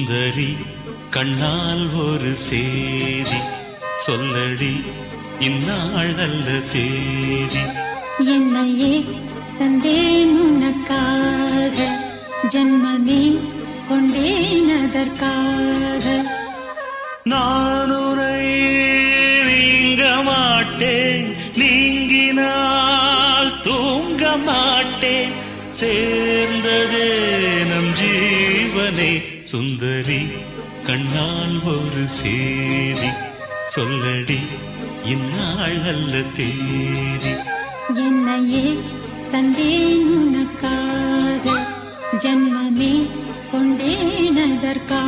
சுந்தரி கண்ணால் ஒரு சேதி சொல்லடி இந்நாள் நல்ல தேதி. என்னையே தந்தேன் உனக்காக, ஜன்மமே கொண்டேன் அதற்காக. நான் உரை நீங்க மாட்டேன், நீங்கினால் தூங்க மாட்டேன், சேர்ந்ததே நம் ஜீவனே. சுந்தரி கண்ணால் ஒரு சேதி சொல்லடி இந்நாள் நல்ல தேதி. என்னையே தந்தேன் உனக்காக, ஜன்மமே கொண்டேன் அதற்காக.